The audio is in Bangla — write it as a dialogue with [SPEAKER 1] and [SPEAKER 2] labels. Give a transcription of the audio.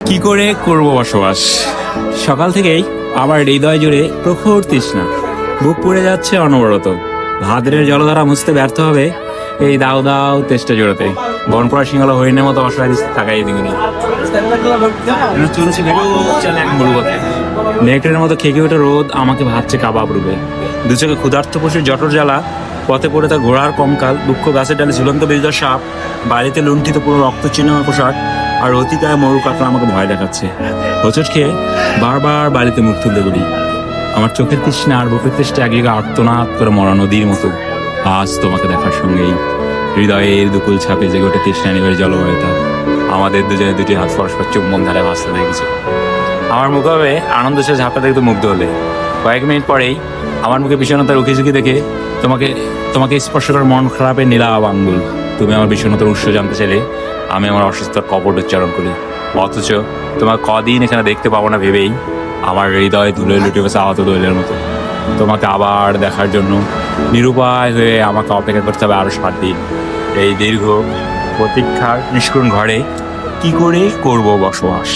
[SPEAKER 1] কি করে করব বসবাস? সকাল থেকেই আমার হৃদয় জুড়ে প্রখর তৃষ্ণা, বুক পুড়ে যাচ্ছে অনবরত। ভাদ্রের জলধারা মুছতে ব্যর্থ হবে এই দাও দাও তেষ্টা জোড়াতে। বন পড়া সিংহলা হরিণের মতো অসহায় থাকাই দিগুনি চলছে এক মরুপথে। নেকড়ের মতো খেকে ওঠে রোদ আমাকে ভাবছে কাবাব রূপে। দু চোখে ক্ষুধার্ত পশুর জটর জ্বালা, পথে পড়ে তার ঘোড়ার কঙ্কাল, দুঃখ গাছের ডালে ঝুলন্ত বিজয় সাপ, বাড়িতে লুণ্ঠিত পুরো রক্ত চিহ্ন পোশাক, আর অতিকায় মরু কাতরা আমাকে ভয় দেখাচ্ছে। হোঁচট খেয়ে বারবার বাড়িতে মুখ তুলতে বলি। আমার চোখের তৃষ্ণা আর বুকের তৃষ্ণা এক জায়গায় আর্তনাদ করে মরা নদীর মতো। আজ তোমাকে দেখার সঙ্গেই হৃদয়ের দুকুল ছাপে জেগে ওঠে তৃষ্ণা নিবের জলবায়ুতা। আমাদের দুজনে দুটি হাত পরস্পর চুম্বন ধারে ভাসতে দেখেছে। আমার মুখে আনন্দ সে ঝাপটা দেখতে মুগ্ধ হলে। কয়েক মিনিট পরেই আমার মুখে বিষণ্ণতার উকি ঝুঁকি দেখে তোমাকে স্পর্শ করার মন খারাপের নীলাভ আঙ্গুল। তুমি আমার বিষণ্ণতার উৎস জানতে চাইলে আমি আমার অসুস্থতার কপট উচ্চারণ করি। অথচ তোমার কদিন এখানে দেখতে পাবো না ভেবেই আমার হৃদয় ধুলে লুটে গেছে আহত দৈলের মতো। তোমাকে আবার দেখার জন্য নিরুপায় হয়ে আমাকে অপেক্ষা করতে হবে আরো 7 দিন। এই দীর্ঘ প্রতীক্ষার নিষ্করুণ ঘরে কি করে করব বসবাস?